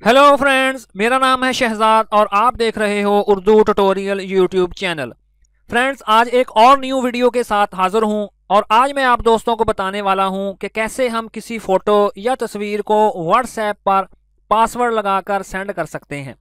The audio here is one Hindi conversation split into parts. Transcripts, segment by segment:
हेलो फ्रेंड्स, मेरा नाम है शहजाद और आप देख रहे हो Urdu tutorial YouTube channel. Friends, आज एक और न्यू वीडियो के साथ हाजिर हूं और आज मैं आप दोस्तों को बताने वाला हूं कि कैसे हम किसी फ़ोटो या तस्वीर को व्हाट्सएप पर पासवर्ड लगाकर सेंड कर सकते हैं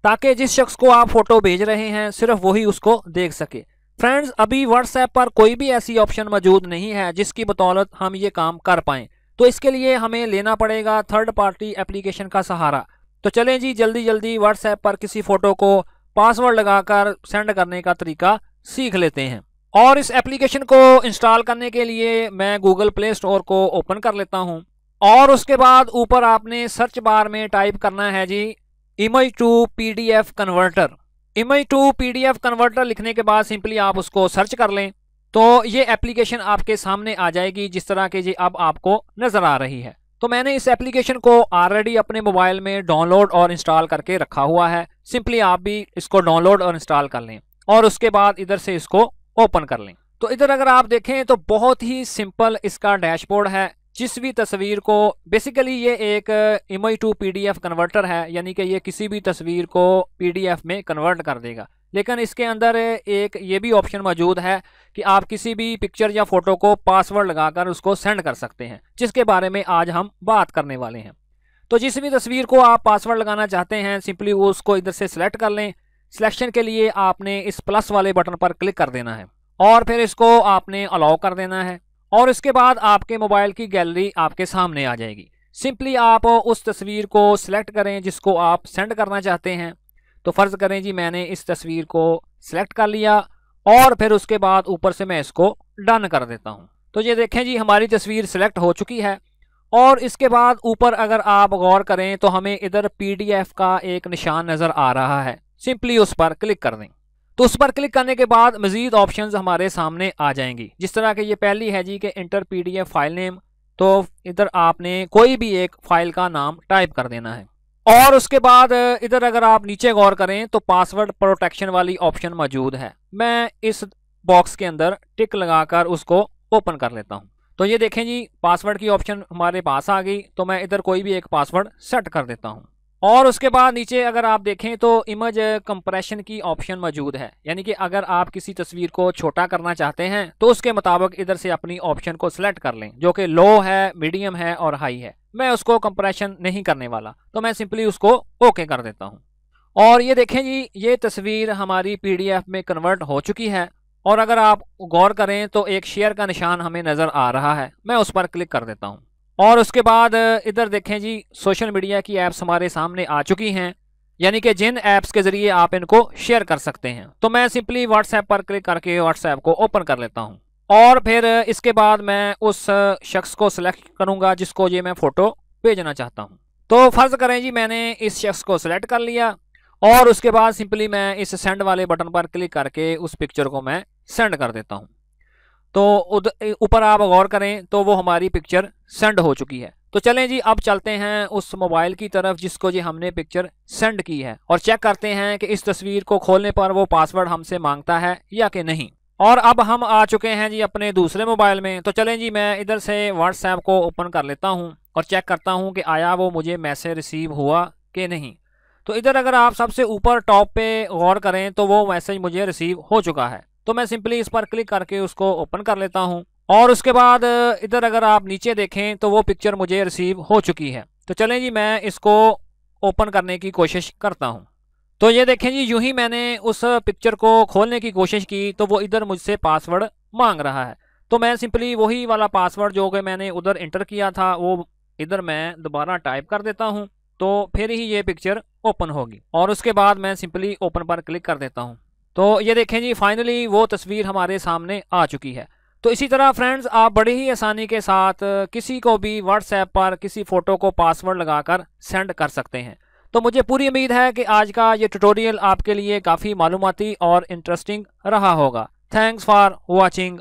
ताकि जिस शख्स को आप फ़ोटो भेज रहे हैं सिर्फ वही उसको देख सके। फ्रेंड्स, अभी व्हाट्सएप पर कोई भी ऐसी ऑप्शन मौजूद नहीं है जिसकी बदौलत हम ये काम कर पाएँ, तो इसके लिए हमें लेना पड़ेगा थर्ड पार्टी एप्लीकेशन का सहारा। तो चलें जी, जल्दी जल्दी व्हाट्सएप पर किसी फ़ोटो को पासवर्ड लगाकर सेंड करने का तरीका सीख लेते हैं। और इस एप्लीकेशन को इंस्टॉल करने के लिए मैं गूगल प्ले स्टोर को ओपन कर लेता हूं और उसके बाद ऊपर आपने सर्च बार में टाइप करना है जी image to PDF converter. Image to PDF converter लिखने के बाद सिंपली आप उसको सर्च कर लें तो ये एप्लीकेशन आपके सामने आ जाएगी जिस तरह के जी अब आपको नज़र आ रही है। तो मैंने इस एप्लीकेशन को ऑलरेडी अपने मोबाइल में डाउनलोड और इंस्टॉल करके रखा हुआ है। सिंपली आप भी इसको डाउनलोड और इंस्टॉल कर लें और उसके बाद इधर से इसको ओपन कर लें। तो इधर अगर आप देखें तो बहुत ही सिंपल इसका डैशबोर्ड है। जिस भी तस्वीर को बेसिकली ये एक इमेज टू पीडीएफ कन्वर्टर है, यानी कि ये किसी भी तस्वीर को पीडीएफ में कन्वर्ट कर देगा। लेकिन इसके अंदर एक ये भी ऑप्शन मौजूद है कि आप किसी भी पिक्चर या फोटो को पासवर्ड लगाकर उसको सेंड कर सकते हैं, जिसके बारे में आज हम बात करने वाले हैं। तो जिस भी तस्वीर को आप पासवर्ड लगाना चाहते हैं सिंपली उसको इधर से सिलेक्ट कर लें। सिलेक्शन के लिए आपने इस प्लस वाले बटन पर क्लिक कर देना है और फिर इसको आपने अलाउ कर देना है और इसके बाद आपके मोबाइल की गैलरी आपके सामने आ जाएगी। सिंपली आप उस तस्वीर को सिलेक्ट करें जिसको आप सेंड करना चाहते हैं। तो फ़र्ज़ करें जी मैंने इस तस्वीर को सिलेक्ट कर लिया और फिर उसके बाद ऊपर से मैं इसको डन कर देता हूं। तो ये देखें जी, हमारी तस्वीर सिलेक्ट हो चुकी है और इसके बाद ऊपर अगर आप गौर करें तो हमें इधर पीडीएफ का एक निशान नज़र आ रहा है। सिंपली उस पर क्लिक कर दें। तो उस पर क्लिक करने के बाद मज़ीद ऑप्शंस हमारे सामने आ जाएंगी, जिस तरह के ये पहली है जी कि इंटर पीडीएफ फाइल नेम। तो इधर आपने कोई भी एक फाइल का नाम टाइप कर देना है और उसके बाद इधर अगर आप नीचे गौर करें तो पासवर्ड प्रोटेक्शन वाली ऑप्शन मौजूद है। मैं इस बॉक्स के अंदर टिक लगाकर उसको ओपन कर लेता हूं। तो ये देखें जी, पासवर्ड की ऑप्शन हमारे पास आ गई। तो मैं इधर कोई भी एक पासवर्ड सेट कर देता हूं और उसके बाद नीचे अगर आप देखें तो इमेज कंप्रेशन की ऑप्शन मौजूद है, यानी कि अगर आप किसी तस्वीर को छोटा करना चाहते हैं तो उसके मुताबिक इधर से अपनी ऑप्शन को सिलेक्ट कर लें, जो कि लो है, मीडियम है और हाई है। मैं उसको कंप्रेशन नहीं करने वाला, तो मैं सिंपली उसको ओके कर देता हूं। और ये देखें जी, ये तस्वीर हमारी पीडीएफ में कन्वर्ट हो चुकी है और अगर आप गौर करें तो एक शेयर का निशान हमें नज़र आ रहा है। मैं उस पर क्लिक कर देता हूं और उसके बाद इधर देखें जी, सोशल मीडिया की ऐप्स हमारे सामने आ चुकी हैं, यानी कि जिन ऐप्स के ज़रिए आप इनको शेयर कर सकते हैं। तो मैं सिंपली व्हाट्सएप पर क्लिक करके व्हाट्सएप को ओपन कर लेता हूं और फिर इसके बाद मैं उस शख्स को सिलेक्ट करूंगा जिसको ये मैं फ़ोटो भेजना चाहता हूं। तो फ़र्ज़ करें जी मैंने इस शख्स को सिलेक्ट कर लिया और उसके बाद सिंपली मैं इस सेंड वाले बटन पर क्लिक करके उस पिक्चर को मैं सेंड कर देता हूं। तो ऊपर आप गौर करें तो वो हमारी पिक्चर सेंड हो चुकी है। तो चलें जी, अब चलते हैं उस मोबाइल की तरफ जिसको जी हमने पिक्चर सेंड की है और चेक करते हैं कि इस तस्वीर को खोलने पर वो पासवर्ड हमसे मांगता है या कि नहीं। और अब हम आ चुके हैं जी अपने दूसरे मोबाइल में। तो चलें जी, मैं इधर से व्हाट्सएप को ओपन कर लेता हूं और चेक करता हूं कि आया वो मुझे मैसेज रिसीव हुआ कि नहीं। तो इधर अगर आप सबसे ऊपर टॉप पे गौर करें तो वो मैसेज मुझे रिसीव हो चुका है। तो मैं सिंपली इस पर क्लिक करके उसको ओपन कर लेता हूं और उसके बाद इधर अगर आप नीचे देखें तो वो पिक्चर मुझे रिसीव हो चुकी है। तो चलें जी, मैं इसको ओपन करने की कोशिश करता हूं। तो ये देखें जी, यूं ही मैंने उस पिक्चर को खोलने की कोशिश की तो वो इधर मुझसे पासवर्ड मांग रहा है। तो मैं सिंपली वही वाला पासवर्ड जो कि मैंने उधर इंटर किया था वो इधर मैं दोबारा टाइप कर देता हूँ, तो फिर ही ये पिक्चर ओपन होगी और उसके बाद मैं सिंपली ओपन पर क्लिक कर देता हूँ। तो ये देखें जी, फाइनली वो तस्वीर हमारे सामने आ चुकी है। तो इसी तरह फ्रेंड्स, आप बड़ी ही आसानी के साथ किसी को भी व्हाट्सएप पर किसी फ़ोटो को पासवर्ड लगाकर सेंड कर सकते हैं। तो मुझे पूरी उम्मीद है कि आज का ये ट्यूटोरियल आपके लिए काफ़ी मालूमाती और इंटरेस्टिंग रहा होगा। Thanks for watching.